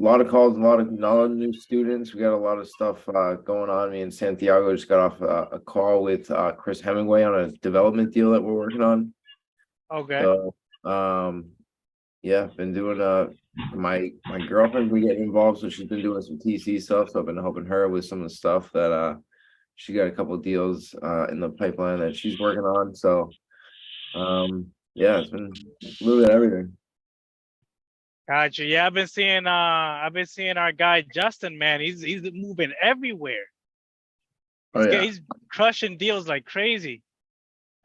lot of calls, a lot of new students. We got a lot of stuff going on. Me and Santiago just got off a call with Chris Hemingway on a development deal that we're working on. Okay. So yeah, been doing my girlfriend's been getting involved, so she's been doing some TC stuff. So I've been helping her with some of the stuff that she got a couple of deals in the pipeline that she's working on. So yeah, it's been a little bit of everything. Gotcha. Yeah, I've been seeing our guy Justin, man. He's moving everywhere. He's crushing deals like crazy.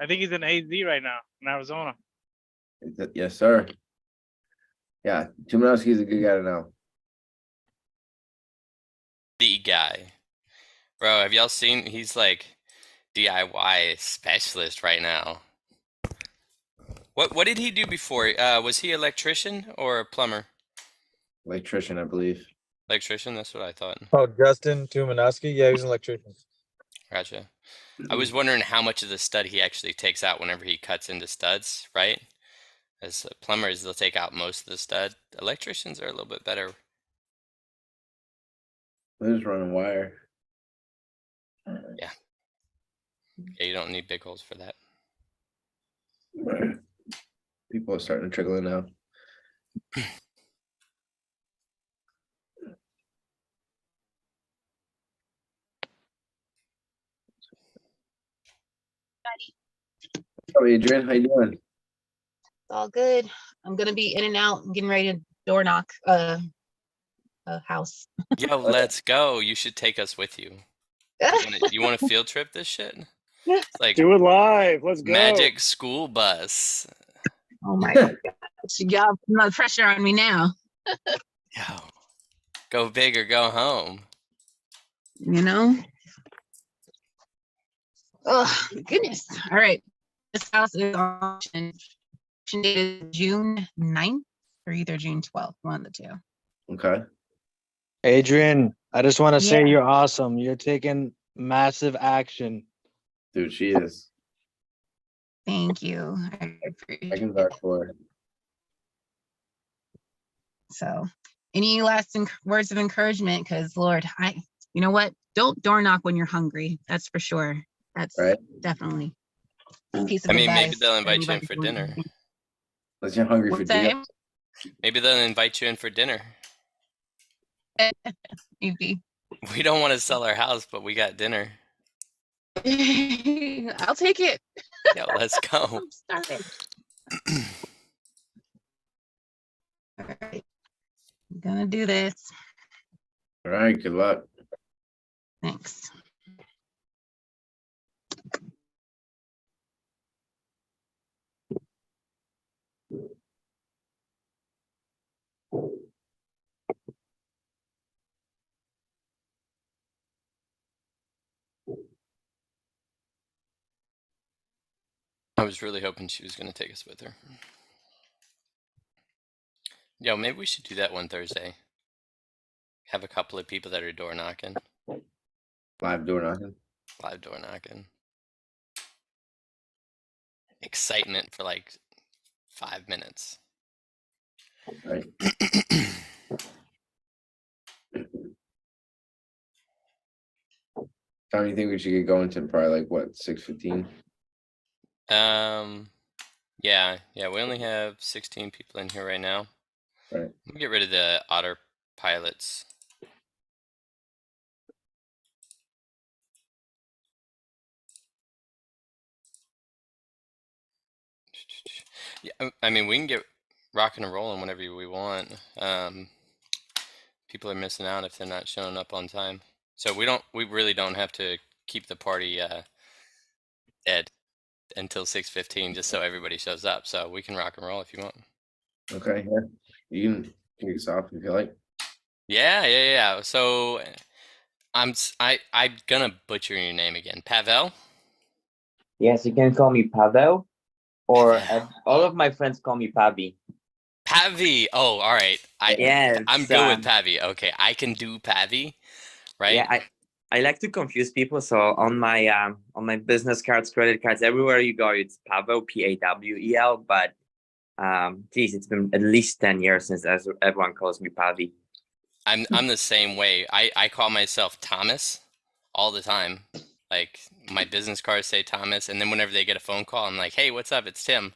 I think he's in AZ right now in Arizona. Yes, sir. Yeah, Tumanowski's a good guy to know. The guy. Bro, have y'all seen, he's like DIY specialist right now. What did he do before? Was he electrician or a plumber? Electrician, I believe. Electrician, that's what I thought. Oh, Justin Tumanowski? Yeah, he's an electrician. Gotcha. I was wondering how much of the stud he actually takes out whenever he cuts into studs, right? As plumbers, they'll take out most of the stud. Electricians are a little bit better. They're just running wire. Yeah. Yeah, you don't need big holes for that. Right. People are starting to trickle in now. What's up, Adrian? How you doing? All good. I'm gonna be in and out. I'm getting ready to door knock a house. Yo, let's go. You should take us with you. You want to field trip this shit? It's like do it live. Let's go. Magic school bus. Oh my god. Y'all put no pressure on me now. Yo, go big or go home. You know? Oh goodness. All right. This house is on auction. Auction date is June 9th or either June 12th, one of the two. Okay. Adrian, I just want to say Yeah. you're awesome. You're taking massive action. Dude, she is. Thank you. I appreciate I can it. vouch for her. So any last words of encouragement? Because Lord, you know what? Don't door knock when you're hungry. That's for sure. That's Right. definitely a piece of I mean, maybe advice they'll for invite you in anybody for doing dinner. anything. Unless you're hungry for What's that? dinner. Maybe they'll invite you in for dinner. Maybe. We don't want to sell our house, but we got dinner. I'll take it. Yo, let's go. I'm starving. All right. I'm gonna do this. All right, good luck. Thanks. I was really hoping she was going to take us with her. Yo, maybe we should do that one Thursday. Have a couple of people that are door knocking. Live door knocking. Live door knocking. Excitement for like 5 minutes. Right. How do you think we should get going to? Probably like what, 6:15? Yeah, we only have 16 people in here right now. Right. We'll get rid of the autopilots. Yeah, I mean, we can get rocking and rolling whenever we want. People are missing out if they're not showing up on time. So we really don't have to keep the party dead until 6:15 just so everybody shows up. So we can rock and roll if you want. Okay, yeah. You can kick us off if you like. Yeah. So I'm gonna butcher your name again. Pavel? Yes, you can call me Pavel, or all of my friends call me Pavi. Pavi. Oh, all right. Yes, I'm good with Pavi. Okay, I can do Pavi, right? Yeah, I like to confuse people. So on my business cards, credit cards, everywhere you go, it's Pavel, Pavel. But geez, it's been at least 10 years since everyone calls me Pavi. I'm the same way. I call myself Thomas all the time. Like my business cards say Thomas, and then whenever they get a phone call, I'm like, "Hey, what's up? It's Tim,"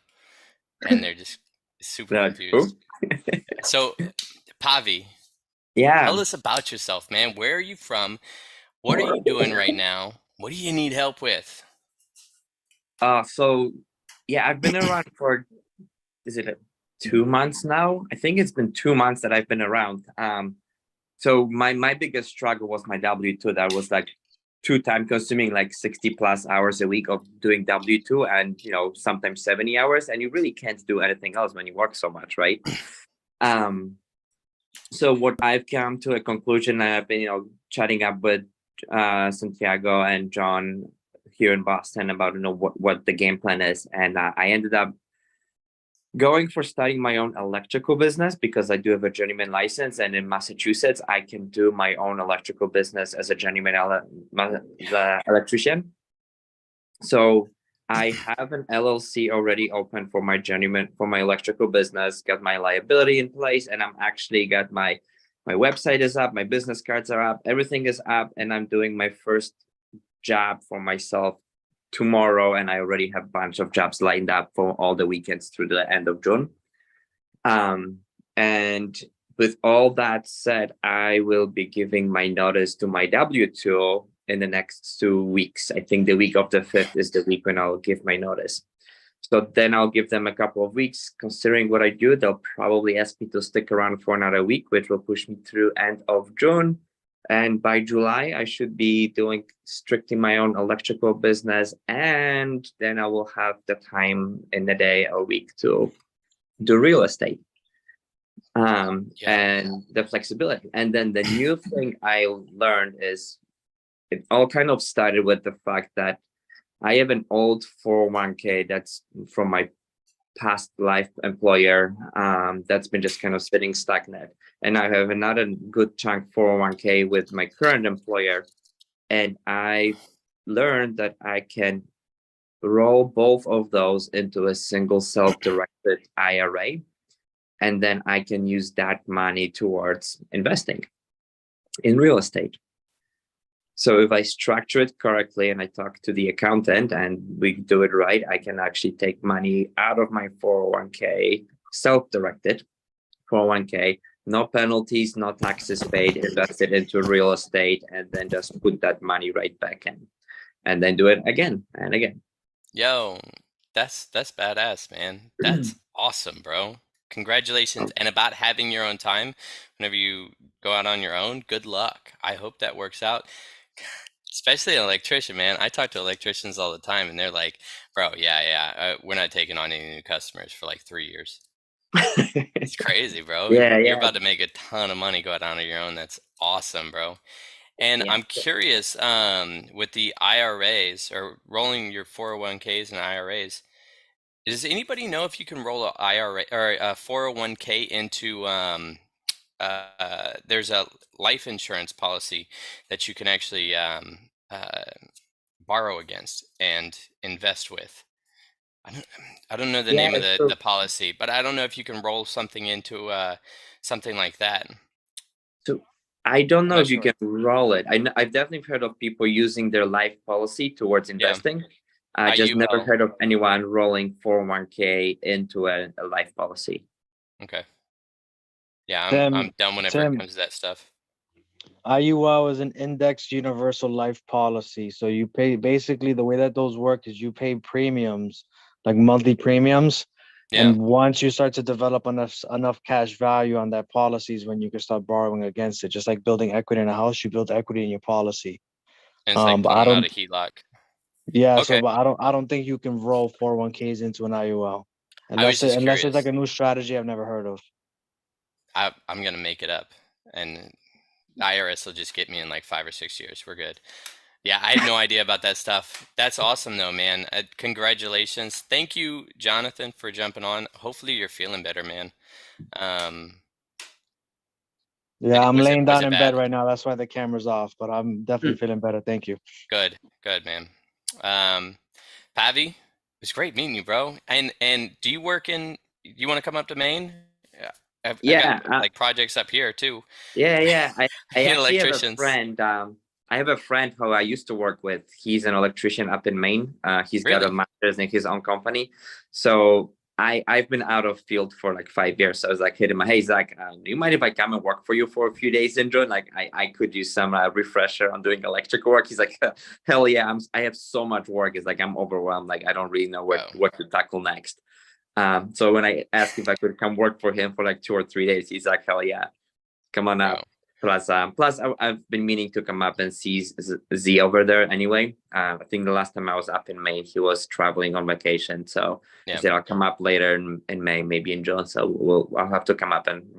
and they're just super That's cool. confused. So, Pavi, Yeah. tell us about yourself, man. Where are you from? What are you doing right now? What do you need help with? So yeah, I've been around for, is it 2 months now? I think it's been 2 months that I've been around. So my biggest struggle was my W2. That was like too time consuming, like 60 plus hours a week of doing W2, and sometimes 70 hours, and you really can't do anything else when you work so much, right? So what I've come to a conclusion, I've been chatting up with Santiago and John here in Boston about what the game plan is, and I ended up going for starting my own electrical business because I do have a journeyman license, and in Massachusetts I can do my own electrical business as a journeyman electrician. So I have an LLC already open for my electrical business, got my liability in place, and I'm actually got my website is up, my business cards are up, everything is up, and I'm doing my first job for myself tomorrow, and I already have a bunch of jobs lined up for all the weekends through the end of June. And with all that said, I will be giving my notice to my W2 in the next 2 weeks. I think the week of the 5th is the week when I'll give my notice. So then I'll give them a couple of weeks. Considering what I do, they'll probably ask me to stick around for another week, which will push me through end of June. And by July, I should be doing strictly my own electrical business. And then I will have the time in the day or week to do real estate. And the flexibility. And then the new thing I learned is it all kind of started with the fact that I have an old 401k that's from my past life employer that's been just kind of sitting stagnant, and I have another good chunk 401k with my current employer, and I learned that I can roll both of those into a single self-directed IRA, and then I can use that money towards investing in real estate. So if I structure it correctly and I talk to the accountant and we do it right, I can actually take money out of my 401k, self-directed 401k, no penalties, no taxes paid, invest it into real estate, and then just put that money right back in, and then do it again and again. Yo, that's badass, man. That's awesome, bro. Congratulations. And about having your own time whenever you go out on your own, good luck. I hope that works out. Especially an electrician, man. I talk to electricians all the time, and they're like, "Bro, yeah, we're not taking on any new customers for like 3 years." It's crazy, bro. You're about to make a ton of money go out on your own. That's awesome, bro. And I'm curious, with the IRAs or rolling your 401ks and IRAs, does anybody know if you can roll a IRA or a 401k into there's a life insurance policy that you can actually borrow against and invest with. I don't know the name of the policy, but I don't know if you can roll something into something like that. So I don't know if you can roll it. I've definitely heard of people using their life policy towards investing. I just never heard of anyone rolling 401k into a life policy. Okay. Yeah, I'm done whenever it comes to that stuff. IUL is an indexed universal life policy. So you pay, basically the way that those work is you pay premiums, like monthly premiums. Yeah. And once you start to develop enough cash value on that policy is when you can start borrowing against it. Just like building equity in a house, you build equity in your policy. And it's like pulling out a HELOC. Yeah, okay. So but I don't think you can roll 401ks into an IUL. Unless it's like a new strategy I've never heard of. I'm gonna make it up, and IRS will just get me in like 5 or 6 years. We're good. Yeah, I had no idea about that stuff. That's awesome though, man. Congratulations. Thank you, Jonathan, for jumping on. Hopefully you're feeling better, man. Yeah, I'm laying down in bed right now. That's why the camera's off, but I'm definitely feeling better. Thank you. Good, man. Pavi, it was great meeting you, bro. And do you work you want to come up to Maine? Yeah. I've Yeah, got like projects up here too. yeah. I And actually have a electricians. friend. I have a friend who I used to work with. He's an electrician up in Maine. He's got a Really? master's in his own company. So I've been out of field for like 5 years. So I was like, hitting my, hey Zach, do you mind if I come and work for you for a few days in June? Like I could use some refresher on doing electrical work. He's like, hell yeah, I have so much work. It's like I'm overwhelmed. Like I don't really know Wow. what to tackle next. So when I asked if I could come work for him for like 2 or 3 days, he's like, hell yeah, come on Wow. up. Plus, I've been meaning to come up and see Z over there anyway. I think the last time I was up in May, he was traveling on vacation. So Yeah. I said I'll come up later in May, maybe in June. So I'll have to come up and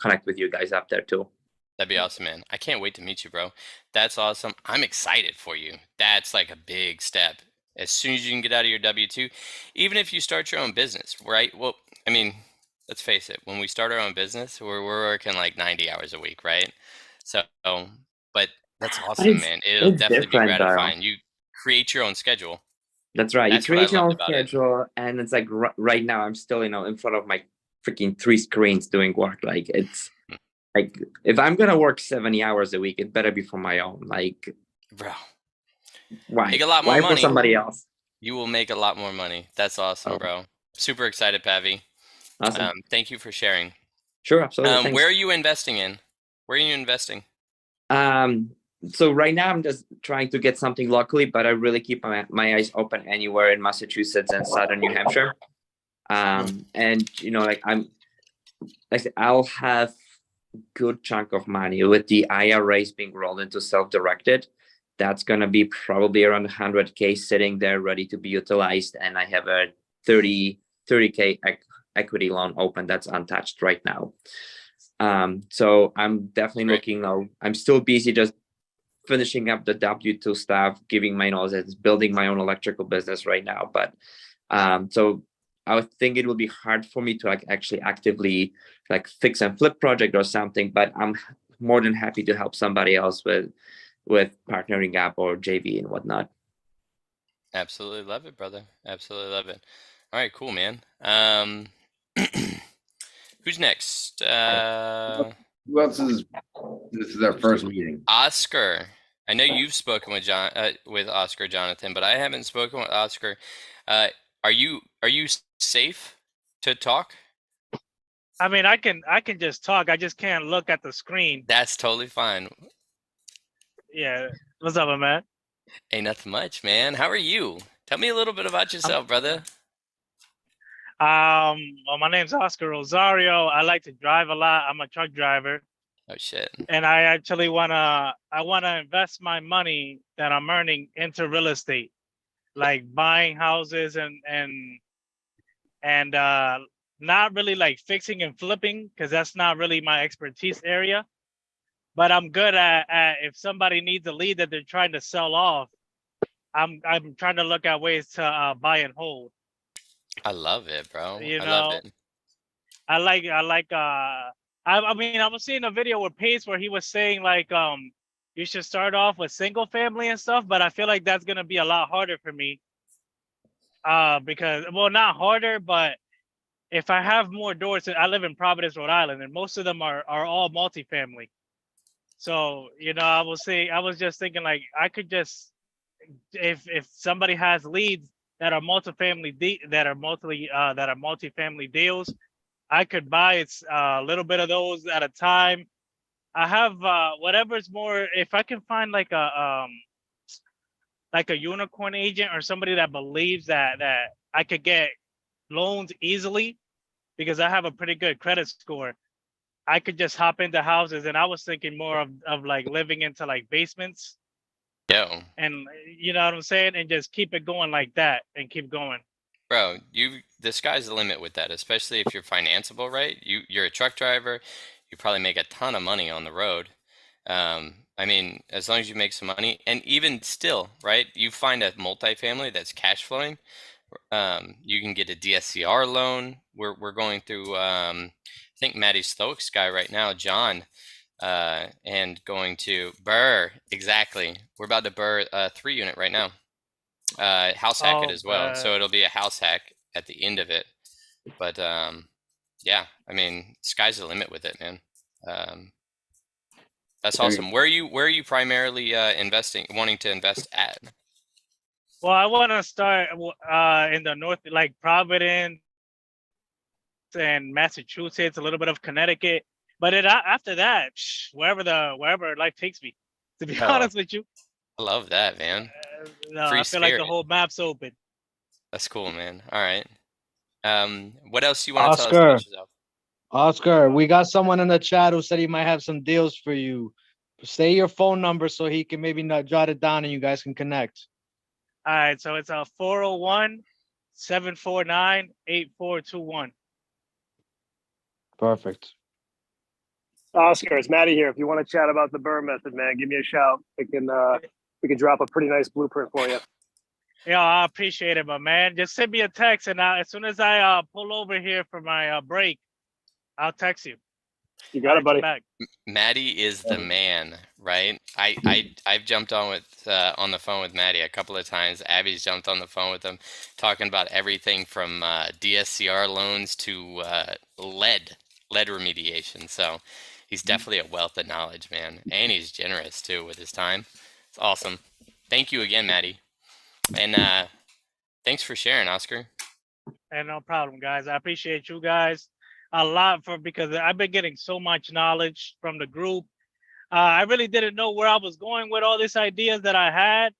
connect with you guys up there too. That'd be awesome, man. I can't wait to meet you, bro. That's awesome. I'm excited for you. That's like a big step. As soon as you can get out of your W-2, even if you start your own business, right? Well, I mean, let's face it, when we start our own business, we're working like 90 hours a week, right? So, but that's awesome, man. It'll It's definitely be different, though. gratifying. You create your own schedule. That's right. That's You what I create your loved own about it. schedule, and it's like right now I'm still, in front of my freaking 3 screens doing work. Like it's like if I'm gonna work 70 hours a week, it better be for my own. Like, Bro, why? make a lot more Why money. for somebody else? You will make a lot more money. That's awesome, Oh. bro. Super excited, Pavi. Awesome. Thank you for sharing. Sure, absolutely. Thanks. Where are you investing in? Where are you investing? So right now I'm just trying to get something locally, but I really keep my eyes open anywhere in Massachusetts and southern New Hampshire. And I'll have good chunk of money with the IRAs being rolled into self-directed. That's gonna be probably around 100K sitting there ready to be utilized, and I have a 30K equity loan open that's untouched right now. So I'm definitely looking. I'm still busy just finishing up the W-2 stuff, giving my noses, building my own electrical business right now. But so I would think it will be hard for me to actually actively fix and flip project or something, but I'm more than happy to help somebody else with partnering up or JV and whatnot. Absolutely love it, brother. Absolutely love it. All right, cool, man. Who's next? Who else is? This is our first meeting. Oscar. I know you've spoken with with Oscar, Jonathan, but I haven't spoken with Oscar. Are you safe to talk? I mean, I can just talk. I just can't look at the screen. That's totally fine. Yeah. What's up, man? Ain't nothing much, man. How are you? Tell me a little bit about yourself, brother. Well, my name's Oscar Rosario. I like to drive a lot. I'm a truck driver. Oh shit. And I actually wanna invest my money that I'm earning into real estate, like buying houses and not really like fixing and flipping, because that's not really my expertise area. But I'm good at if somebody needs a lead that they're trying to sell off, I'm trying to look at ways to buy and hold. I love it, bro. You I know, love it. I mean, I was seeing a video with Pace where he was saying like you should start off with single family and stuff, but I feel like that's gonna be a lot harder for me. Because, well, not harder, but if I have more doors, I live in Providence, Rhode Island, and most of them are all multifamily. So, I was just thinking like I could just, if somebody has leads that are multifamily multifamily deals, I could buy a little bit of those at a time. I have whatever's more, if I can find like a unicorn agent or somebody that believes that I could get loans easily because I have a pretty good credit score, I could just hop into houses. And I was thinking more of like living into like basements. Yo. And you know what I'm saying? And just keep it going like that and keep going. Bro, the sky's the limit with that, especially if you're financeable, right? You're a truck driver, you probably make a ton of money on the road. I mean, as long as you make some money, and even still, right? You find a multifamily that's cash flowing, you can get a DSCR loan. We're going through, I think Maddie Stokes guy right now, John, and going to Burr. Exactly. We're about to Burr a 3-unit right now. House hack it as well. So it'll be a house hack at the end of it. But Yeah, I mean, sky's the limit with it, man. That's There awesome. Where are you primarily wanting to invest at? Well, I want to start in the north, like Providence and Massachusetts, a little bit of Connecticut. But after that, wherever life takes me. To be Oh, honest with you, I love that, man. no, Free I feel like the spirit. whole map's open. That's cool, man. All right. What else do you want to tell us Oscar, about yourself? Oscar, we got someone in the chat who said he might have some deals for you. Say your phone number so he can maybe not jot it down and you guys can connect. All right, so it's a 401-749-8421. Perfect. Oscar, it's Matty here. If you want to chat about the burn method, man, give me a shout. We can drop a pretty nice blueprint for you. Yeah, I appreciate it, but man, just send me a text, and as soon as I pull over here for my break, I'll text you. You got it, buddy. Back. Maddie is the man, right? I've jumped on the phone with Maddie a couple of times. Abby's jumped on the phone with him, talking about everything from DSCR loans to lead remediation. So he's definitely a wealth of knowledge, man, and he's generous too with his time. It's awesome. Thank you again, Maddie, and thanks for sharing, Oscar. And no problem, guys. I appreciate you guys a lot because I've been getting so much knowledge from the group. I really didn't know where I was going with all these ideas that I had,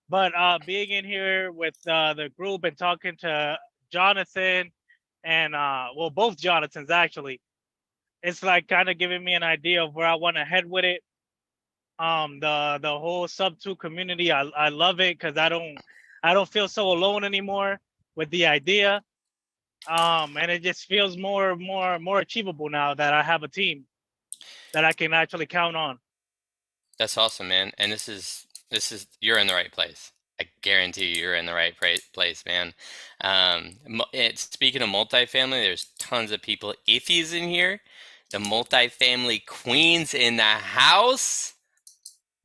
but being in here with the group and talking to Jonathan and well, both Jonathans actually, it's like kind of giving me an idea of where I want to head with it. The whole Subto community, I love it because I don't feel so alone anymore with the idea. And it just feels more achievable now that I have a team that I can actually count on. That's awesome, man. And this is you're in the right place. I guarantee you're in the right place, man. Speaking of multifamily, there's tons of people. Iffy's in here, the multifamily queens in the house.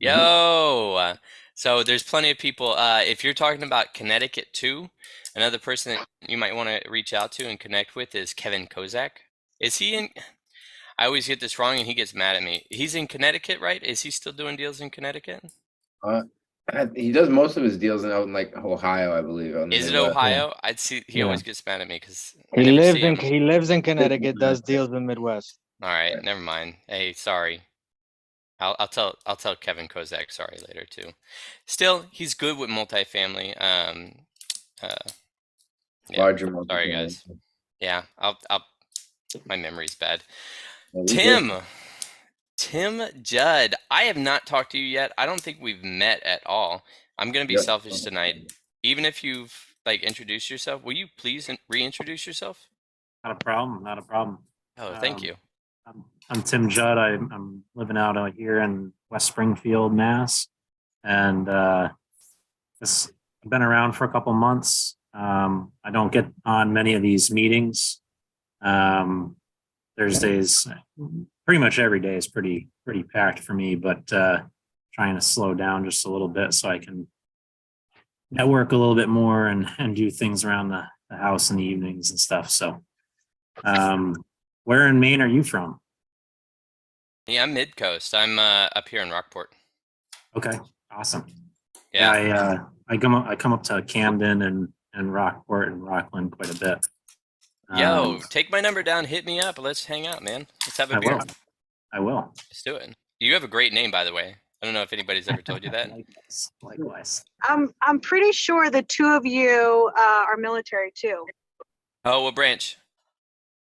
Yo, so there's plenty of people. If you're talking about Connecticut too, another person that you might want to reach out to and connect with is Kevin Kozak. Is he in? I always get this wrong and he gets mad at me. He's in Connecticut, right? Is he still doing deals in Connecticut? He does most of his deals out in like Ohio, I believe. Is it Ohio? I'd see. He always gets mad at me because he lives in Connecticut, does deals in the Midwest. All right, never mind. Hey, sorry. I'll tell Kevin Kozak sorry later too. Still, he's good with multifamily. Yeah, Larger sorry multifamily. guys. Yeah, I'll my memory's bad. Yeah, Tim Judd, I have not talked to you yet. I don't think we've met at all. I'm gonna be selfish tonight. Even if you've like introduced yourself, will you please reintroduce yourself? Not a problem. Not a problem. Oh, thank you. I'm Tim Judd. I'm living out here in West Springfield, Mass, and I've been around for a couple months. I don't get on many of these meetings. Thursdays, pretty much every day is pretty packed for me, but trying to slow down just a little bit so I can network a little bit more and do things around the house in the evenings and stuff. So where in Maine are you from? Yeah, I'm mid coast. I'm up here in Rockport. Okay, awesome. Yeah, I come up to Camden and Rockport and Rockland quite a bit. Yo, take my number down, hit me up. Let's hang out, man. Let's have a beer. I will. Let's do it. You have a great name, by the way. I don't know if anybody's ever told you that. Likewise. I'm pretty sure the two of you are military too. Oh, what branch?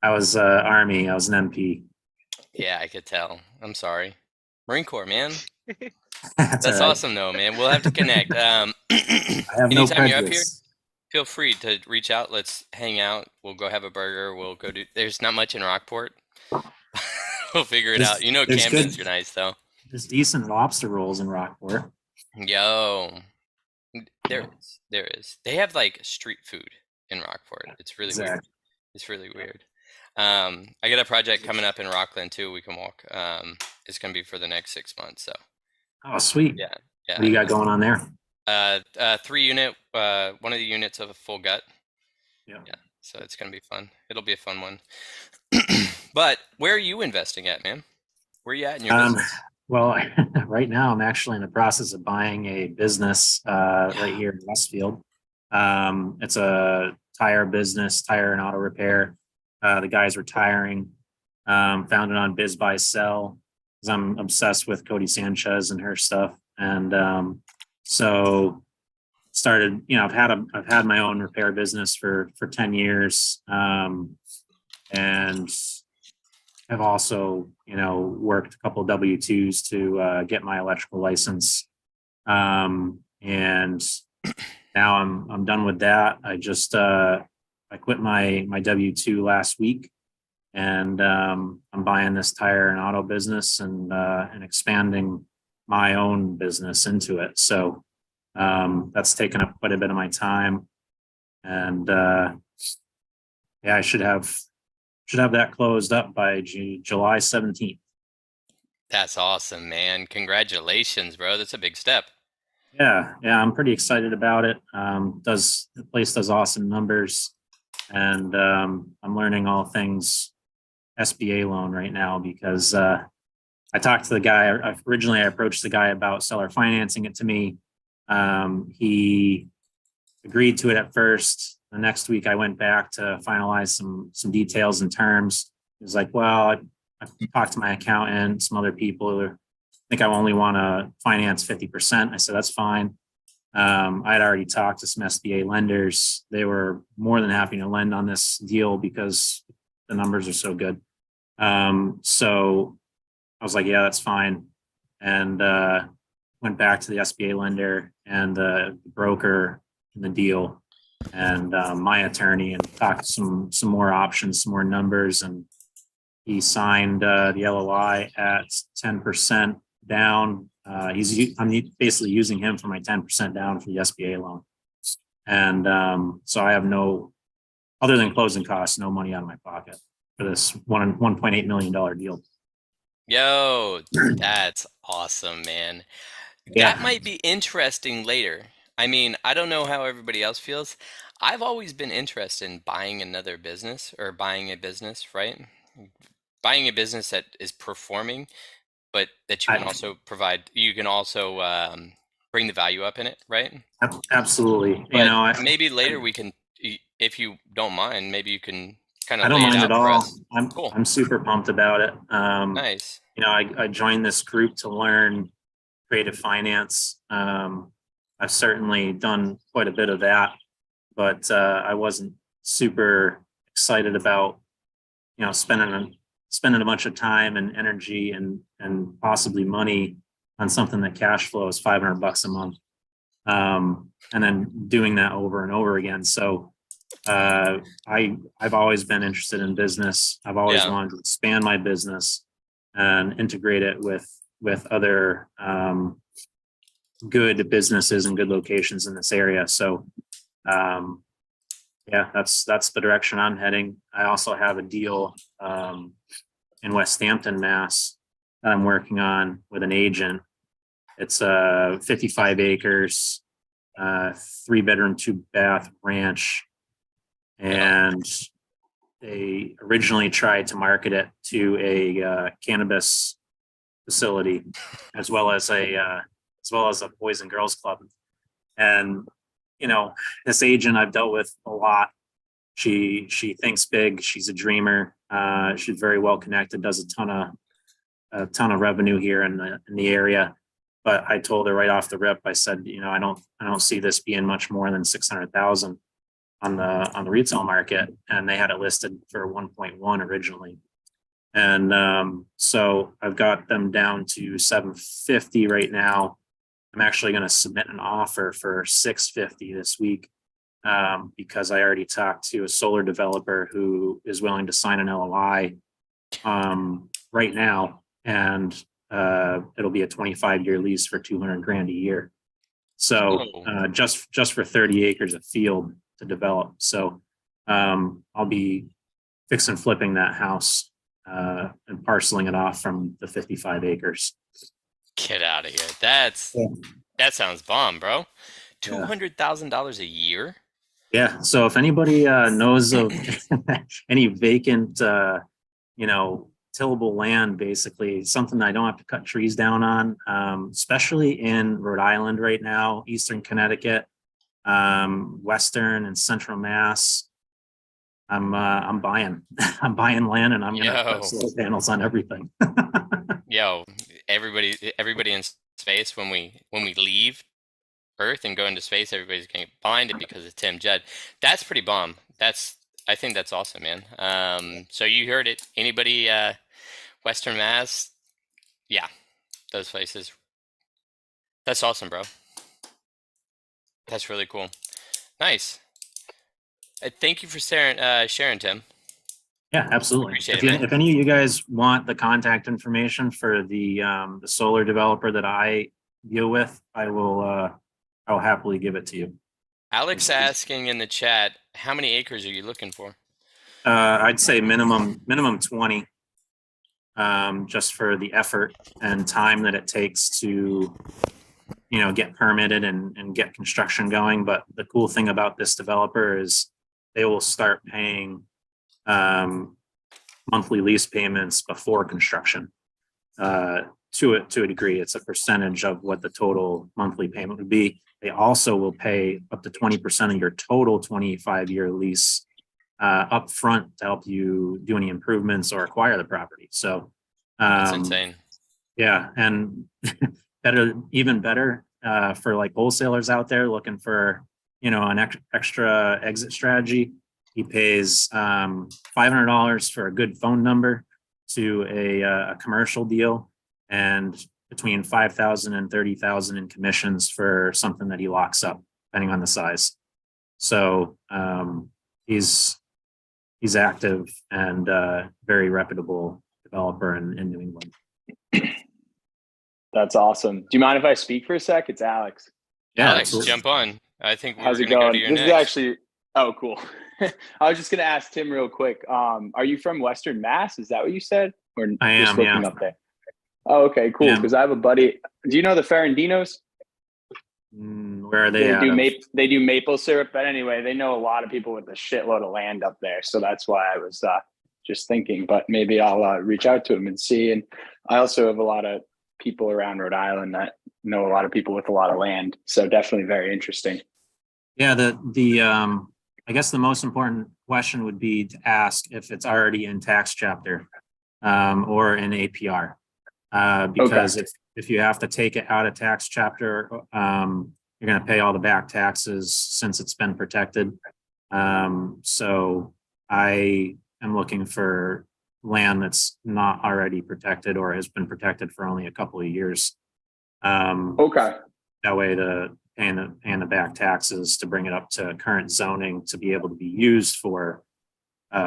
I was Army. I was an MP. Yeah, I could tell. I'm sorry. Marine Corps, man. That's That's all right. awesome, though, man. We'll have to connect. I have no Anytime you're up here, prejudice. feel free to reach out. Let's hang out. We'll go have a burger. We'll go do. There's not much in Rockport. We'll figure it out. You know, There's Camden's good- nice, though. There's decent lobster rolls in Rockport. Yo, there is. They have like street food in Rockport. It's really weird. It's really weird. I got a project coming up in Rockland too. We can walk. It's gonna be for the next 6 months. So. Oh, sweet. Yeah. What do you got going on there? 3 unit. One of the units of a full gut. Yeah. So it's gonna be fun. It'll be a fun one. But where are you investing at, man? Where are you at in your business? Well, right now I'm actually in the process of buying a business right here in Westfield. It's a tire business, tire and auto repair. The guy's retiring. Found it on Biz Buy Sell because I'm obsessed with Cody Sanchez and her stuff. And so started, I've had my own repair business for 10 years. And I've also, worked a couple of W-2s to get my electrical license. And now I'm done with that. I quit my W-2 last week, and I'm buying this tire and auto business and expanding my own business into it. So that's taken up quite a bit of my time, and I should have that closed up by July 17th. That's awesome, man. Congratulations, bro. That's a big step. Yeah, I'm pretty excited about it. The place does awesome numbers, and I'm learning all things SBA loan right now because I talked to the guy. Originally, I approached the guy about seller financing it to me. He agreed to it at first. The next week, I went back to finalize some details and terms. He was like, "Well, I talked to my accountant, some other people. I think I only want to finance 50%." I said, "That's fine." I had already talked to some SBA lenders. They were more than happy to lend on this deal because the numbers are so good. So I was like, "Yeah, that's fine." And went back to the SBA lender and the broker in the deal and my attorney and talked some more options, some more numbers, and he signed the LOI at 10% down. I'm basically using him for my 10% down for the SBA loan, and so I have no, other than closing costs, no money out of my pocket for this $1.8 million deal. Yo, that's awesome, man. Yeah. That might be interesting later. I mean, I don't know how everybody else feels. I've always been interested in buying another business or buying a business, right? Buying a business that is performing, but that you can also provide, you can also bring the value up in it, right? Absolutely. But maybe later we can, if you don't mind, maybe you can kind of I don't lay it mind out at for all. us. Cool. I'm super pumped about it. Nice. I joined this group to learn creative finance. I've certainly done quite a bit of that, but I wasn't super excited about, spending a bunch of time and energy and possibly money on something that cash flows $500 a month, and then doing that over and over again. So I've always been interested in business. I've always wanted to expand my business and integrate it with other good businesses and good locations in this area. So that's the direction I'm heading. I also have a deal in West Hampton, Mass that I'm working on with an agent. It's 55 acres, 3-bedroom, 2-bath ranch. And they originally tried to market it to a cannabis facility, as well as a Boys and Girls Club. And this agent I've dealt with a lot. She thinks big. She's a dreamer. She's very well connected. Does a ton of revenue here in the area. But I told her right off the rip. I said, I don't see this being much more than 600,000 on the retail market, and they had it listed for 1.1 originally. And so I've got them down to 750 right now. I'm actually going to submit an offer for 650 this week because I already talked to a solar developer who is willing to sign an LOI right now, and it'll be a 25-year lease for $200,000 a year. So just for 30 acres of field to develop. So I'll be fixing flipping that house and parceling it off from the 55 acres. Get out of here. That sounds bomb, bro. $200,000 a year? Yeah. So if anybody knows of any vacant, tillable land, basically something that I don't have to cut trees down on, especially in Rhode Island right now, Eastern Connecticut, Western and Central Mass. I'm buying I'm buying land, and I'm gonna put solar panels on everything. Yo, everybody in space, when we leave Earth and go into space, everybody's gonna get blinded because of Tim Judd. That's pretty bomb. I think that's awesome, man. So you heard it. Anybody Western Mass? Yeah, those places. That's awesome, bro. That's really cool. Nice. Thank you for sharing, Tim. Yeah, absolutely. Appreciate If any of you guys want the contact information for the solar developer that I deal with, I'll happily give it to you. Alex asking in the chat, how many acres are you looking for? I'd say minimum 20, just for the effort and time that it takes to, get permitted and get construction going. But the cool thing about this developer is they will start paying monthly lease payments before construction. To a degree, it's a percentage of what the total monthly payment would be. They also will pay up to 20% of your total 25-year lease up front to help you do any improvements or acquire the property. So that's insane. Yeah, and even better for like wholesalers out there looking for an extra exit strategy. He pays $500 for a good phone number to a commercial deal, and between $5,000 and $30,000 in commissions for something that he locks up, depending on the size. So he's active and very reputable developer in New England. That's awesome. Do you mind if I speak for a sec? It's Alex. Yeah, Alex, absolutely. jump on. I think how's it going? This is actually cool. I was just gonna ask Tim real quick. Are you from Western Mass? Is that what you said? Or I am. just looking Yeah. up there? Oh, okay, cool. Because I have a buddy. Do you know the Ferrandinos? Where are they? They do maple syrup, but anyway, they know a lot of people with a shitload of land up there, so that's why I was just thinking. But maybe I'll reach out to them and see. And I also have a lot of people around Rhode Island that know a lot of people with a lot of land, so definitely very interesting. Yeah, I guess the most important question would be to ask if it's already in tax chapter or in APR, because if you have to take it out of tax chapter, you're going to pay all the back taxes since it's been protected. So I am looking for land that's not already protected or has been protected for only a couple of years. That way paying the back taxes to bring it up to current zoning to be able to be used for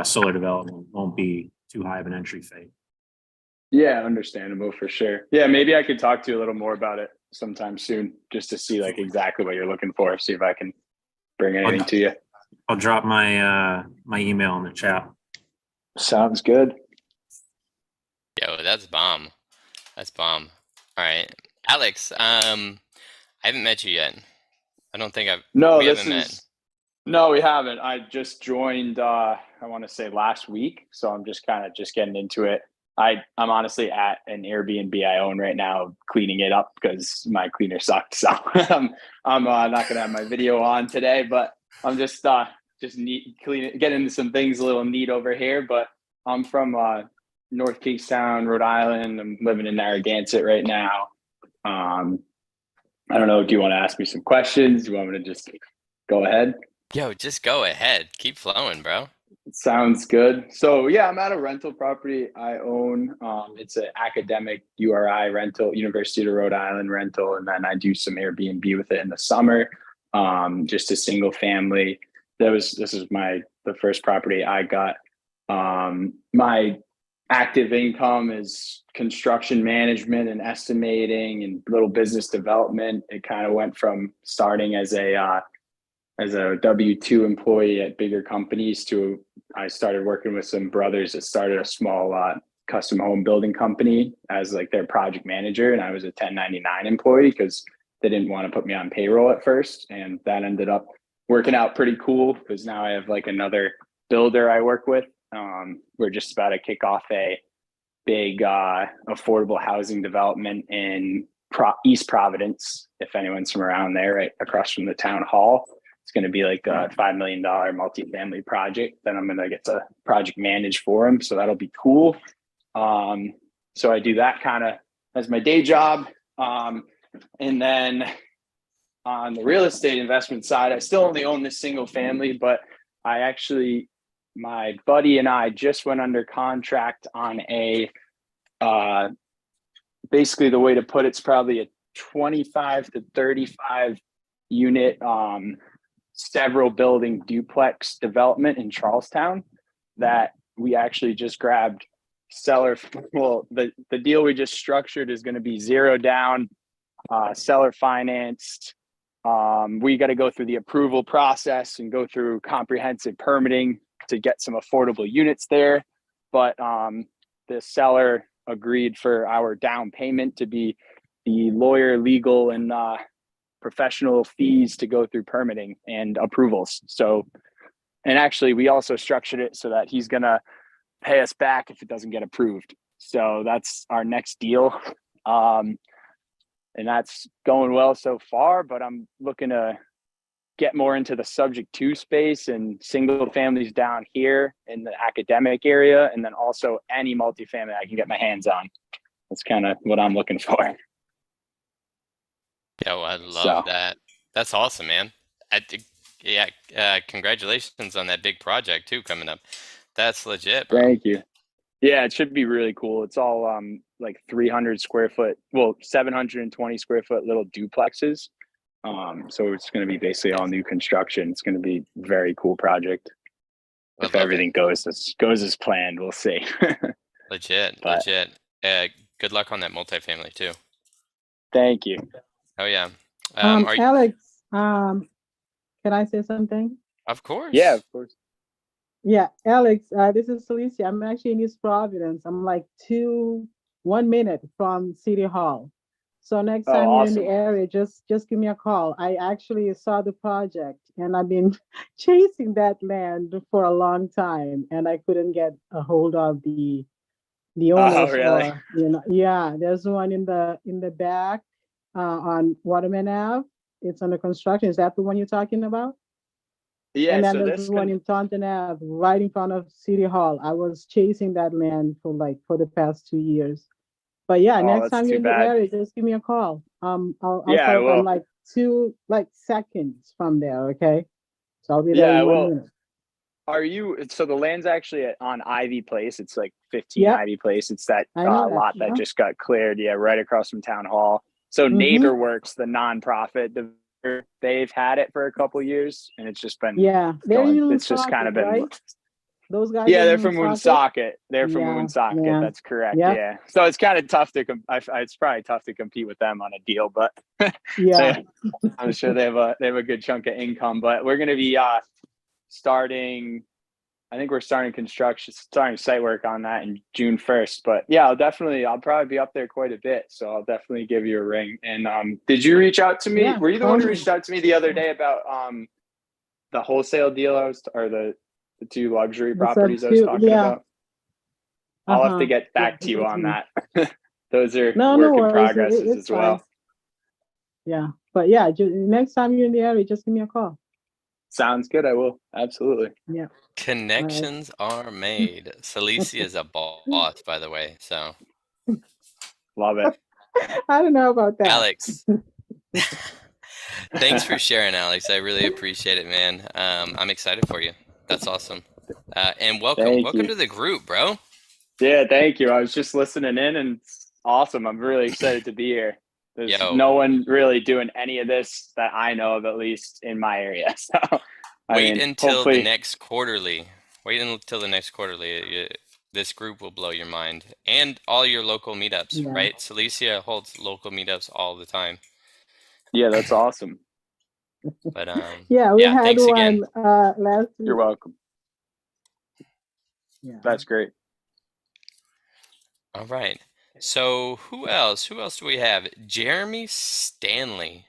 solar development won't be too high of an entry fee. Yeah, understandable for sure. Yeah, maybe I could talk to you a little more about it sometime soon, just to see like exactly what you're looking for. See if I can bring anything to you. I'll drop my my email in the chat. Sounds good. Yo, that's bomb. That's bomb. All right, Alex. I haven't met you yet. I don't think I've. No, we haven't met. No, we haven't. I just joined. I want to say last week, so I'm just kind of getting into it. I'm honestly at an Airbnb I own right now, cleaning it up because my cleaner sucked. So I'm not gonna have my video on today, but I'm just getting some things a little neat over here. But I'm from North Kingstown, Rhode Island. I'm living in Narragansett right now. I don't know. Do you want to ask me some questions? Do you want me to just go ahead? Yo, just go ahead. Keep flowing, bro. Sounds good. So yeah, I'm at a rental property I own. It's an academic URI rental, University of Rhode Island rental, and then I do some Airbnb with it in the summer. Just a single family. This is the first property I got. My active income is construction management and estimating and little business development. It kind of went from starting as a W-2 employee at bigger companies to I started working with some brothers that started a small custom home building company as like their project manager. And I was a 1099 employee because they didn't want to put me on payroll at first. And that ended up working out pretty cool because now I have like another builder I work with. We're just about to kick off a big affordable housing development in East Providence. If anyone's from around there, right across from the town hall, it's going to be like a $5 million multifamily project that I'm going to get to project manage for them. So that'll be cool. So I do that kind of as my day job. And then on the real estate investment side, I still only own this single family, but my buddy and I just went under contract on a, basically the way to put it's probably a 25 to 35 unit, several building duplex development in Charlestown that we actually just grabbed seller. Well, the deal we just structured is going to be 0 down, seller financed. We got to go through the approval process and go through comprehensive permitting to get some affordable units there. But the seller agreed for our down payment to be the lawyer, legal, and professional fees to go through permitting and approvals. So, and actually we also structured it so that he's going to pay us back if it doesn't get approved. So that's our next deal. And that's going well so far, but I'm looking to get more into the subject to space and single families down here in the academic area. And then also any multifamily I can get my hands on. That's kind of what I'm looking for. Yeah, well, I love that. That's awesome, man. I think, yeah, congratulations on that big project too coming up. That's legit, bro. Thank you. Yeah, it should be really cool. It's all like 300 square foot, well, 720 square foot little duplexes. So it's going to be basically all new construction. It's going to be a very cool project. If everything goes as planned, we'll see. Legit. Good luck on that multifamily too. Thank you. Oh yeah. Alex, can I say something? Of course. Yeah, of course. Yeah, Alex, this is Felicia. I'm actually in East Providence. I'm like 1 minute from City Hall. So next time you're in the area, just give me a call. I actually saw the project and I've been chasing that land for a long time and I couldn't get a hold of the owners. Oh, really? Or, yeah, there's one in the back on Waterman Ave. It's under construction. Is that the one you're talking about? Yeah, and then there's one in Taunton Ave, right in front of City Hall. I was chasing that land for the past 2 years. But yeah, next time you're in the area, just give me a call. I'll yeah, start on like 2 seconds from there. Okay, so I'll be there in 1 minute. Are you? So the land's actually on Ivy Place. It's like 15 Ivy Place. It's that lot that just got cleared. Yeah, right across from Town Hall. So NeighborWorks, the nonprofit, they've had it for a couple years, and it's just been it's just kind of been. Right? Those guys. Yeah, they're from Woonsocket. They're from Woonsocket. Yeah. That's correct. Yeah. So it's kind of tough to. It's probably tough to compete with them on a deal, but yeah, I'm sure they have a good chunk of income. But we're going to be starting. I think we're starting site work on that in June 1st. But yeah, I'll probably be up there quite a bit. So I'll definitely give you a ring. And did you reach out to me? Yeah, were you the one who reached out to me the other day about the wholesale deal or the 2 luxury properties I was talking about? I'll have to get back to you on that. Those are work in progress as well. Yeah, but yeah, next time you're in the area, just give me a call. Sounds good. I will. Absolutely. Yeah. Connections are made. Celicia is a boss, by the way. So love it. I don't know about that. Alex. Thanks for sharing, Alex. I really appreciate it, man. I'm excited for you. That's awesome. And welcome to the group, bro. Yeah, thank you. I was just listening in and it's awesome. I'm really excited to be here. There's no one really doing any of this that I know of, at least in my area. So wait until the next quarterly. This group will blow your mind, and all your local meetups, right? Celicia holds local meetups all the time. Yeah, that's awesome. But yeah, we had thanks one again. Last week. You're welcome. Yeah, that's great. All right. So who else? Who else do we have? Jeremy Stanley.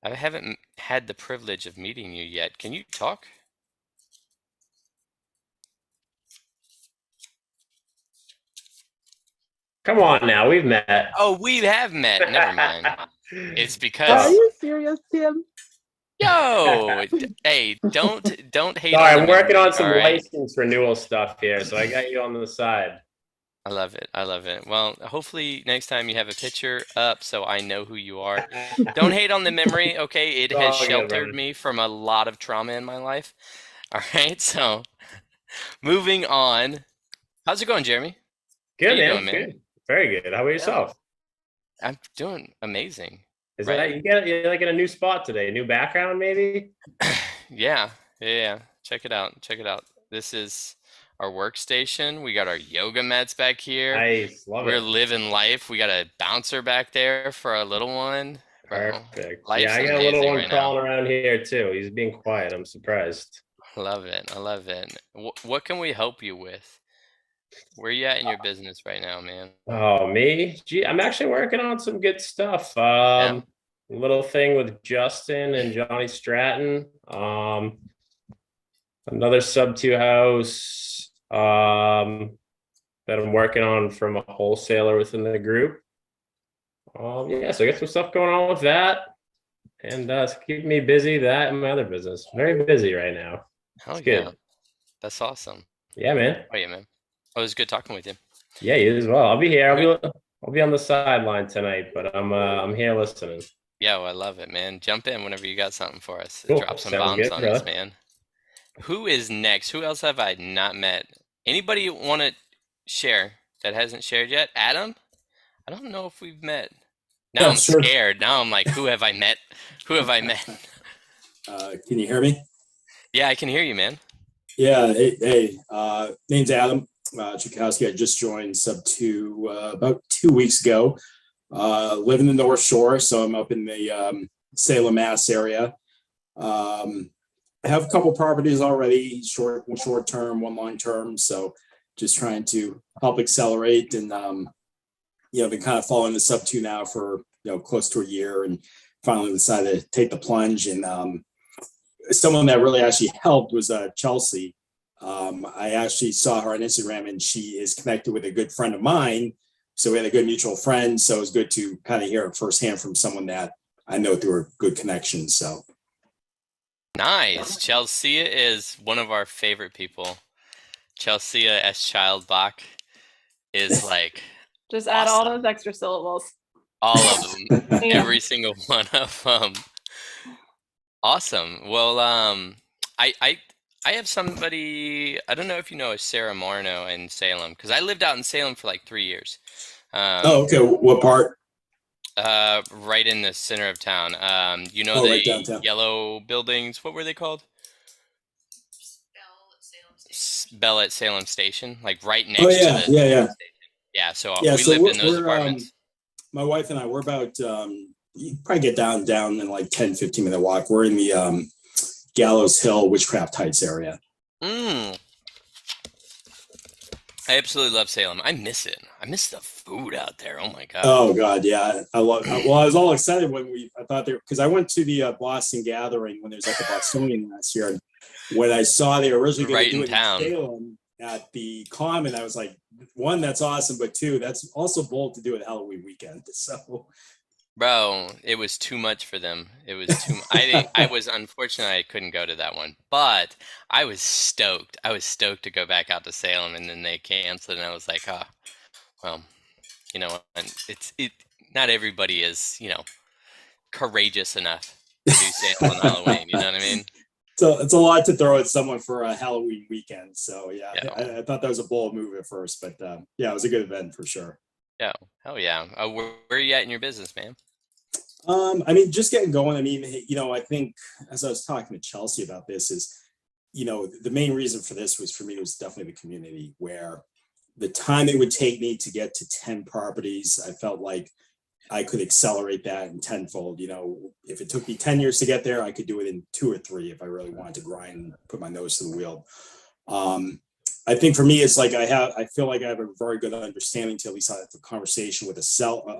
I haven't had the privilege of meeting you yet. Can you talk? Come on now, we've met. Oh, we have met. Never mind. It's Are because you serious, Tim? yo, hey, don't hate Sorry, on the I'm working memory, on some all right? license renewal stuff here, so I got you on the side. I love it. I love it. Well, hopefully next time you have a picture up so I know who you are. Don't hate on the memory, okay? It It's has all good, sheltered man. me from a lot of trauma in my life. All right, so moving on. How's it going, Jeremy? How Good, you man. doing, man? Good. Very good. How about yourself? I'm doing amazing. Is Right? that you're like in a new spot today, a new background maybe? Yeah. Check it out. Check it out. This is our workstation. We got our yoga mats back here. Nice, love We're it. living life. We got a bouncer back there for our little one. Bro, Perfect. life's Yeah, I got a little amazing one right now. crawling around here too. He's being quiet. I'm surprised. Love it. I love it. What can we help you with? Where you at in your business right now, man? Oh, me? Gee, I'm actually working on some good stuff. Yeah. A little thing with Justin and Johnny Stratton. Another Subto house that I'm working on from a wholesaler within the group. Yeah, so I got some stuff going on with that, and it's keeping me busy. That and my other business, very busy right now. Hell It's yeah. good. That's awesome. Yeah, man. Oh yeah, man. Oh, it was good talking with you. Yeah, you as well. I'll be here. I'll be on the sideline tonight, but I'm here listening. Yeah, well, I love it, man. Jump in whenever you got something for us. Cool. Drop some Sounds bombs good, on brother. us, man. Who is next? Who else have I not met? Anybody want to share that hasn't shared yet? Adam? I don't know if we've met. Now I'm sure. scared. Now I'm like, who have I met? Who have I met? Can you hear me? Yeah, I can hear you, man. Yeah. Hey, name's Adam Chukowski. I just joined Subto about 2 weeks ago. Live in the North Shore, so I'm up in the Salem, Mass area. I have a couple properties already, short term, one long term. So just trying to help accelerate, and been kind of following the Subto now for close to a year, and finally decided to take the plunge. And someone that really actually helped was Chelsea. I actually saw her on Instagram, and she is connected with a good friend of mine. So we had a good mutual friend. So it was good to kind of hear it firsthand from someone that I know through a good connection. So nice. Chelsea is one of our favorite people. Chelsea S. Childbach is like just add all those extra syllables. All of them. Every single one of them. Awesome. Well, I have somebody, I don't know if you know Sarah Marno in Salem, because I lived out in Salem for like 3 years. Oh, okay. What part? Right in the center of town. The right downtown. yellow buildings. What were they called? Bell at Salem Station, like right next to the yeah. Yeah, so Yeah, we lived in those apartments. My wife and I, we're about you probably get down in like 10-15 minute walk. We're in the Gallows Hill, Witchcraft Heights area. I absolutely love Salem. I miss it. I miss the food out there. Oh my god. Oh god, yeah. I was all excited when I thought because I went to the Boston Gathering when there's like a Bostonian last year, and when I saw they were originally going to do it in Salem at the Common, I was like, one, that's awesome, but two, that's also bold to do it Halloween weekend. So, bro, it was too much for them. It was too much. I was unfortunate I couldn't go to that one, but I was stoked. I was stoked to go back out to Salem, and then they canceled, and I was like, oh, well, not everybody is, courageous enough to do Salem on Halloween. You know what I mean? So it's a lot to throw at someone for a Halloween weekend. So yeah. I thought that was a bold move at first, but yeah, it was a good event for sure. Yeah, hell yeah. Where are you at in your business, man? I mean, just getting going. I mean, I think as I was talking to Chelsea about this is, the main reason for this was definitely the community, where the time it would take me to get to 10 properties, I felt like I could accelerate that in tenfold. If it took me 10 years to get there, I could do it in 2 or 3 if I really wanted to grind and put my nose to the wheel. I think for me, it's like I feel like I have a very good understanding to at least have a conversation with a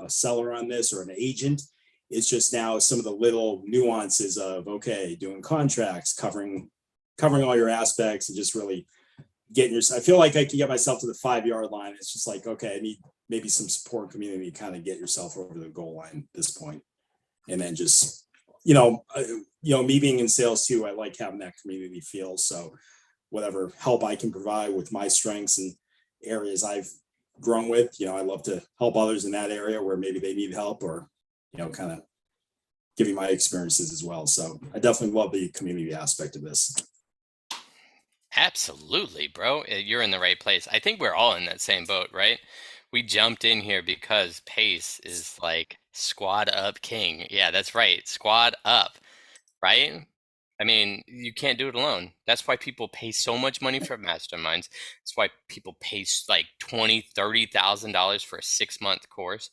seller on this, or an agent, It's just now some of the little nuances of, okay, doing contracts, covering all your aspects, and just really getting your, I feel like I can get myself to the 5-yard line. It's just like, okay, I need maybe some support community to kind of get yourself over the goal line at this point. And then just, me being in sales too, I like having that community feel. So whatever help I can provide with my strengths and areas I've grown with, I love to help others in that area where maybe they need help, or, kind of giving my experiences as well. So I definitely love the community aspect of this. Absolutely, bro. You're in the right place. I think we're all in that same boat, right? We jumped in here because Pace is like squad up king. Yeah, that's right. Squad up, right? I mean, you can't do it alone. That's why people pay so much money for masterminds. That's why people pay like $20,000-$30,000 for a 6-month course,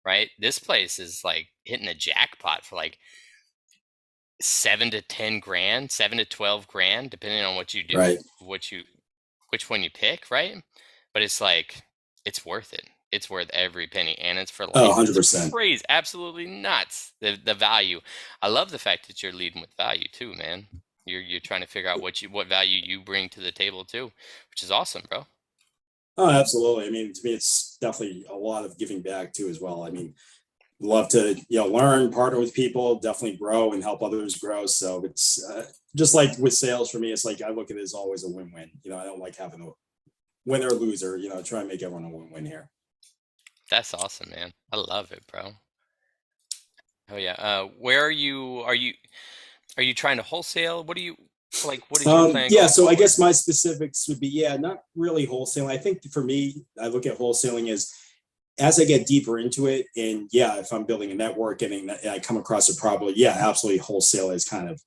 right? This place is like hitting a jackpot for like 7 to 10 grand, 7 to 12 grand, depending on what you do, right. which one you pick, right? But it's like, it's worth it. It's worth every penny, and it's for life. 100%. It's crazy, absolutely nuts. The value. I love the fact that you're leading with value too, man. You're trying to figure out what value you bring to the table too, which is awesome, bro. Oh, absolutely. I mean, to me, it's definitely a lot of giving back too as well. I mean, love to learn, partner with people, definitely grow and help others grow. So it's just like with sales for me, it's like I look at it as always a win-win. I don't like having a winner or loser. Try and make everyone a win-win here. That's awesome, man. I love it, bro. Oh yeah. Where are you? Are you trying to wholesale? What do you like? What is your plan? Yeah. So I guess my specifics would be, not really wholesaling. I think for me, I look at wholesaling as I get deeper into it, and if I'm building a network and I come across a problem, absolutely, wholesale is kind of,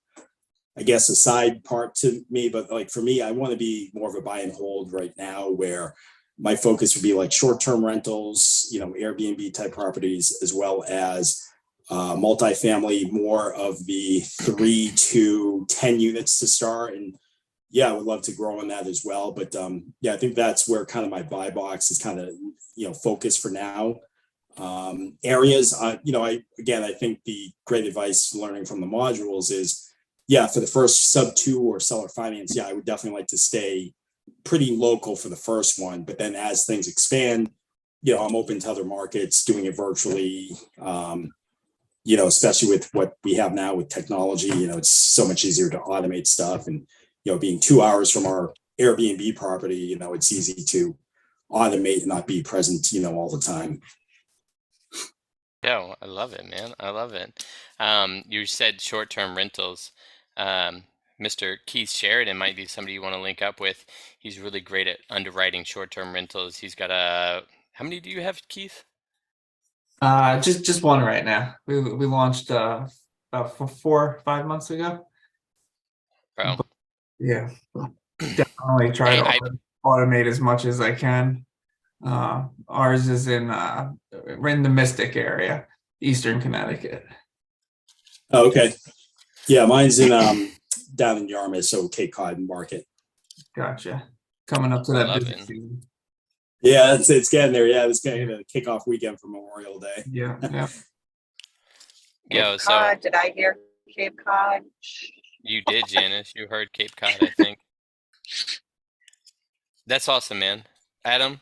I guess, a side part to me. But like for me, I want to be more of a buy and hold right now, where my focus would be like short-term rentals, Airbnb type properties, as well as multifamily, more of the 3 to 10 units to start. And I would love to grow on that as well. But I think that's where kind of my buy box is kind of, focused for now. Areas, I think the great advice learning from the modules is, for the first Subto or seller finance, I would definitely like to stay pretty local for the first one. But then as things expand, I'm open to other markets, doing it virtually, especially with what we have now with technology. It's so much easier to automate stuff. And, being 2 hours from our Airbnb property, it's easy to automate and not be present, all the time. Yeah, I love it, man. I love it. You said short-term rentals. Mr. Keith Sheridan might be somebody you want to link up with. He's really great at underwriting short-term rentals. He's got how many do you have, Keith? Just one right now. We launched about 4 or 5 months ago. Bro. But, definitely try to automate as much as I can. Ours is we're in the Mystic area, Eastern Connecticut. Oh, okay. Yeah, mine's in down in Yarmouth, so Cape Cod Market. Gotcha. Coming up to that busy season. Yeah, it's getting there. Yeah, it's getting a kickoff weekend for Memorial Day. Yeah. Yo, did I hear Cape Cod? You did, Janice. You heard Cape Cod, I think. That's awesome, man. Adam,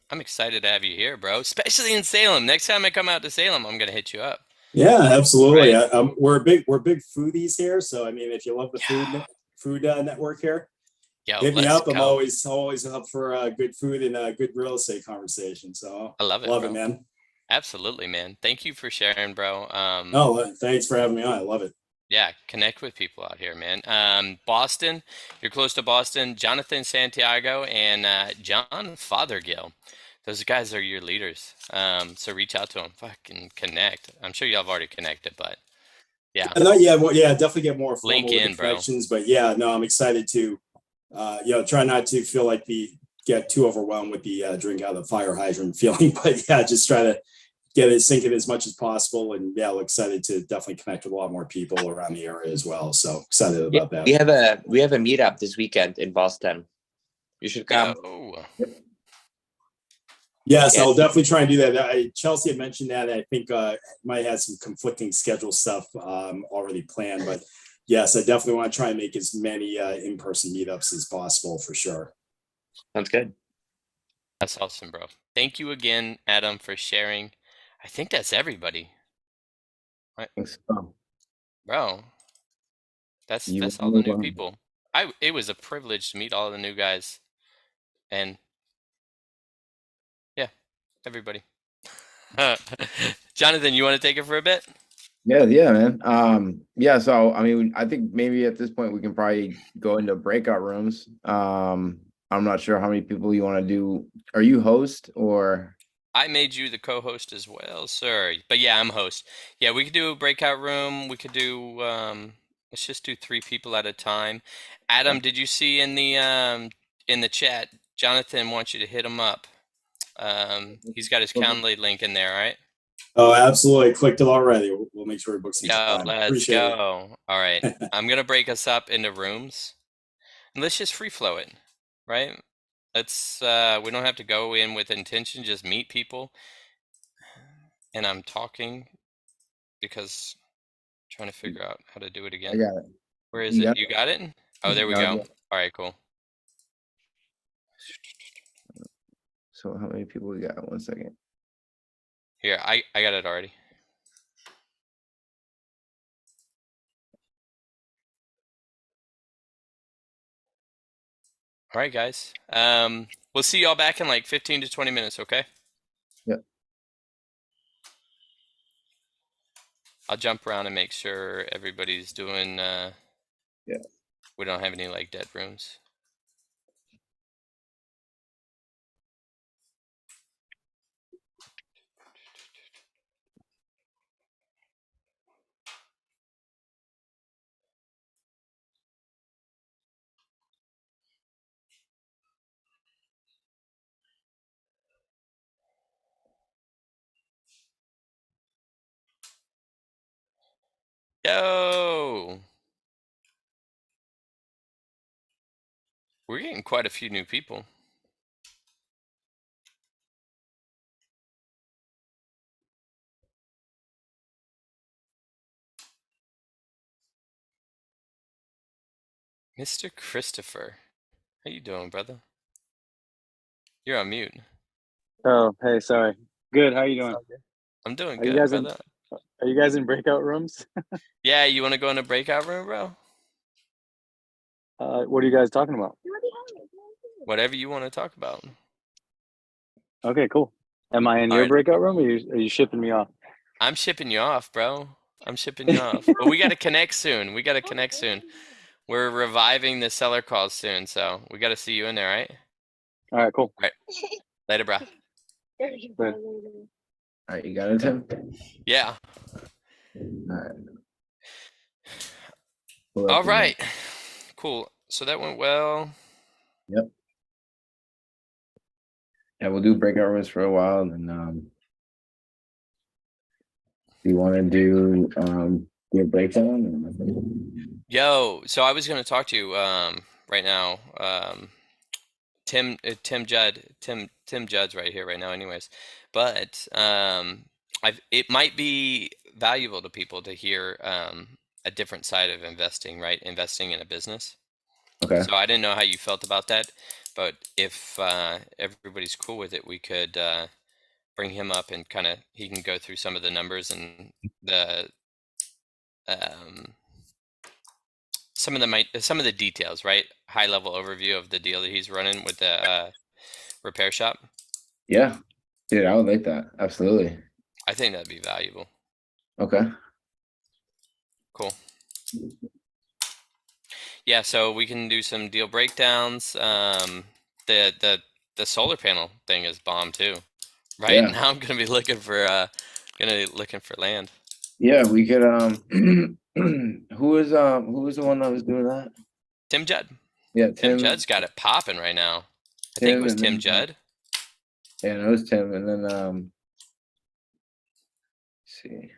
I'm excited to have you here, bro. Especially in Salem. Next time I come out to Salem, I'm gonna hit you up. Yeah, absolutely. Right? We're big foodies here. So I mean, if you love the food network here, hit me up. I'm always up for good food and a good real estate conversation. So I love it, man. Absolutely, man. Thank you for sharing, bro. Thanks for having me on. I love it. Yeah, connect with people out here, man. Boston, you're close to Boston. Jonathan Santiago and John Fothergill. Those guys are your leaders. So reach out to them. Fucking connect. I'm sure y'all have already connected, but yeah. Definitely get more formal link in, with the connections. But I'm excited to, try not to feel like get too overwhelmed with the drink out of the fire hydrant feeling. But just try to get it sinking as much as possible. And excited to definitely connect with a lot more people around the area as well. So excited about that. We have a meetup this weekend in Boston. You should come. Yes, Yeah. I'll definitely try and do that. Chelsea had mentioned that. I think might have some conflicting schedule stuff already planned, but yes, I definitely want to try and make as many in-person meetups as possible for sure. Sounds good. That's awesome, bro. Thank you again, Adam, for sharing. I think that's everybody. Right. Thanks. Oh, Bro, that's you all the new wanna- people. It was a privilege to meet all the new guys, and yeah, everybody. Jonathan, you want to take it for a bit? Yeah, yeah, man. Yeah, so I mean, I think maybe at this point we can probably go into breakout rooms. I'm not sure how many people you want to do. Are you host or? I made you the co-host as well, sir. But yeah, I'm host. Yeah, we could do a breakout room. We could do let's just do 3 people at a time. Adam, did you see in the chat, Jonathan wants you to hit him up. He's got his Calendly link in there, right? Oh, absolutely. I clicked it already. We'll make sure we book some Yo, time. let's Appreciate it. go. All right. I'm gonna break us up into rooms. And let's just free flow it, right? Let's we don't have to go in with intention, just meet people. And I'm talking because I'm trying to figure out how to do it I again. got it. Where is You it? got You got it? Oh, there we Got go. it. All right, cool. So how many people we got? 1 second. Here, I got it already. All right, guys. We'll see y'all back in like 15 to 20 minutes, okay? Yep. I'll jump around and make sure everybody's doing Yeah. we don't have any like dead rooms. Yo! We're getting quite a few new people. Mr. Christopher. How you doing, brother? You're on mute. Oh, hey, sorry. Good. How you doing? I'm doing Are you good, guys brother. are you guys in breakout rooms? Yeah, you want to go in a breakout room, bro? What are you guys talking about? Whatever you want to talk about. Okay, cool. Am I in All your right. breakout room or are you shipping me off? I'm shipping you off, bro. I'm shipping you off. But we got to connect soon. We got to connect soon. We're reviving the seller calls soon, so we got to see you in there, right? All right, cool. All right. Later, bro. Good. All right, you got it, Tim? Yeah. All right. All right. Cool. So that went well. Yep. Yeah, we'll do breakout rooms for a while, and then do you want to do your breakdown? Yo, so I was going to talk to you right now. Tim Judd's right here right now anyways. But it might be valuable to people to hear a different side of investing, right? Investing in a business. Okay. So I didn't know how you felt about that, but if everybody's cool with it, we could bring him up and kind of he can go through some of the numbers and the some of the details, right? High level overview of the deal that he's running with the repair shop. Yeah, dude, I would like that. Absolutely. I think that'd be valuable. Okay. Cool. Yeah, so we can do some deal breakdowns. The solar panel thing is bomb too, right? Yeah. Now I'm gonna be looking for land. Yeah, we could who was the one that was doing that? Tim Judd. Yeah, Tim Tim Judd's got it popping right now. I think it was and Tim then, Judd. Yeah, it was Tim, and then let's see.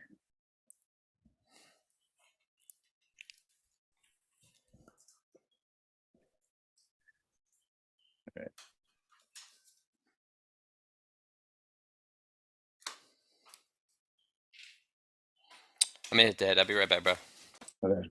I'm gonna hit that. I'll be right back, bro. Okay.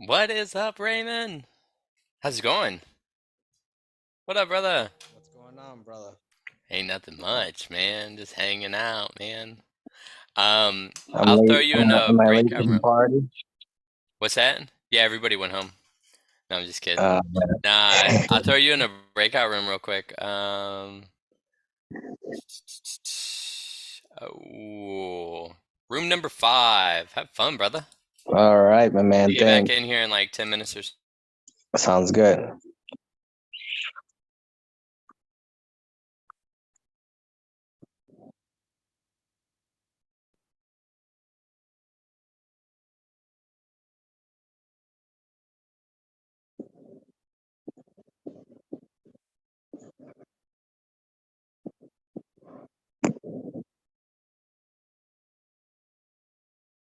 What is up, Raymond? How's it going? What up, brother? What's going on, brother? Ain't nothing much, man. Just hanging out, man. I'm I'll throw late. you in a Am I late breakout to the room. party? What's that? Yeah, everybody went home. No, I'm just kidding. Uh, Nah, I'll throw you in a breakout room real quick. Oh, room number 5. Have fun, brother. all right, my man. You get back Thanks. in here in like 10 minutes or so. Sounds good.